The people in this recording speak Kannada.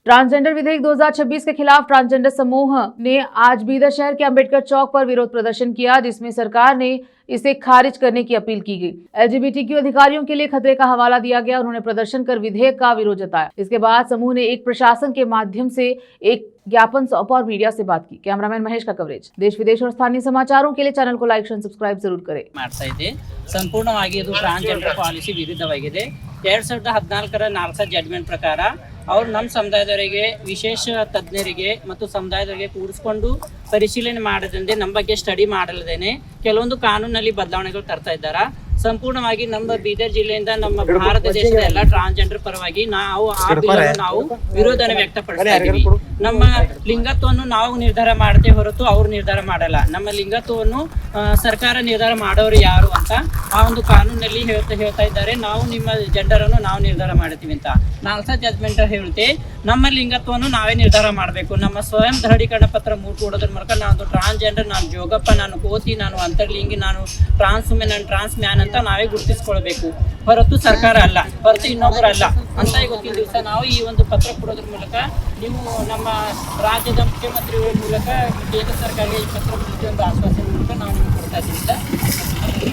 ट्रांसजेंडर विधेयक 2026 के खिलाफ ट्रांसजेंडर समूह ने आज बीदर शहर के अंबेडकर चौक पर विरोध प्रदर्शन किया, जिसमें सरकार ने इसे खारिज करने की अपील की गई। LGBTQ अधिकारियों के लिए खतरे का हवाला दिया गया। उन्होंने प्रदर्शन कर विधेयक का विरोध जताया। इसके बाद समूह ने एक प्रशासन के माध्यम से एक ज्ञापन सौंपा और मीडिया से बात की। कैमरामैन महेश का कवरेज। देश विदेश और स्थानीय समाचारों के लिए चैनल को लाइक और सब्सक्राइब जरूर करें। ಸಂಪೂರ್ಣವಾಗಿ ಇದು ಟ್ರಾನ್ಸ್ಜೆಂಡರ್ ಪಾಲಿಸಿ ವಿರುದ್ಧವಾಗಿದೆ. 2014ರ 4ನೇ ಜಡ್ಜ್ಮೆಂಟ್ ಪ್ರಕಾರ ಅವರು ನಮ್ಮ ಸಮುದಾಯದವರಿಗೆ ವಿಶೇಷ ತಜ್ಞರಿಗೆ ಮತ್ತು ಸಮುದಾಯದವರಿಗೆ ಕೂರಿಸಿಕೊಂಡು ಪರಿಶೀಲನೆ ಮಾಡದಂತೆ ನಮ್ಮ ಬಗ್ಗೆ ಸ್ಟಡಿ ಮಾಡಲದೇನೆ ಕೆಲವೊಂದು ಕಾನೂನಲ್ಲಿ ಬದಲಾವಣೆಗಳು ತರ್ತಾ ಇದ್ದಾರೆ. ಸಂಪೂರ್ಣವಾಗಿ ನಮ್ಮ ಬೀದರ್ ಜಿಲ್ಲೆಯಿಂದ ನಮ್ಮ ಭಾರತ ದೇಶದ ಎಲ್ಲ ಟ್ರಾನ್ಸ್ಜೆಂಡರ್ ಪರವಾಗಿ ನಾವು ನಾವು ವಿರೋಧನ ವ್ಯಕ್ತಪಡಿಸ್ತಾ ಇದ್ದೀವಿ. ನಮ್ಮ ಲಿಂಗತ್ವವನ್ನು ನಾವು ನಿರ್ಧಾರ ಮಾಡ್ತೇವೆ ಹೊರತು ಅವ್ರು ನಿರ್ಧಾರ ಮಾಡಲ್ಲ. ನಮ್ಮ ಲಿಂಗತ್ವವನ್ನು ಸರ್ಕಾರ ನಿರ್ಧಾರ ಮಾಡೋರು ಯಾರು ಅಂತ ಆ ಒಂದು ಕಾನೂನಲ್ಲಿ ಹೇಳ್ತಾ ಇದ್ದಾರೆ. ನಾವು ನಿಮ್ಮ ಜೆಂಡರ್ ಅನ್ನು ನಾವು ನಿರ್ಧಾರ ಮಾಡ್ತೀವಿ ಅಂತ 4ನೇ ಜಡ್ಜ್ಮೆಂಟ್ ಹೇಳುತ್ತೆ. ನಮ್ಮ ಲಿಂಗತ್ವವನ್ನು ನಾವೇ ನಿರ್ಧಾರ ಮಾಡಬೇಕು. ನಮ್ಮ ಸ್ವಯಂ ದೃಢೀಕರಣ ಪತ್ರ ಕೊಡೋದ್ರ ಮೂಲಕ ನಾನು ಟ್ರಾನ್ಸ್ಜೆಂಡರ್, ನಾನು ಜೋಗಪ್ಪ, ನಾನು ಕೋತಿ, ನಾನು ಅಂತರ್ಲಿಂಗಿ, ನಾನು ಟ್ರಾನ್ಸ್ ವುಮೆನ್, ನಾನು ಟ್ರಾನ್ಸ್ ಮ್ಯಾನ್ ಅಂತ ನಾವೇ ಗುರುತಿಸ್ಕೊಳ್ಬೇಕು ಹೊರತು ಸರ್ಕಾರ ಅಲ್ಲ, ಹೊರತು ಇನ್ನೊಬ್ಬರು ಅಲ್ಲ ಅಂತ ಇವತ್ತಿನ ದಿವಸ ನಾವು ಈ ಒಂದು ಪತ್ರ ಕೊಡೋದ್ರ ಮೂಲಕ ನೀವು ನಮ್ಮ ರಾಜ್ಯದ ಮುಖ್ಯಮಂತ್ರಿಗಳ ಮೂಲಕ ಕೇಂದ್ರ ಸರ್ಕಾರಕ್ಕೆ ಈ ಪತ್ರ ಒಂದು ಆಶ್ವಾಸನೆ ಮೂಲಕ ನಾವು ನಿಮ್ಗೆ ಕೊಡ್ತಾ ಇದ್ದೀವಿ.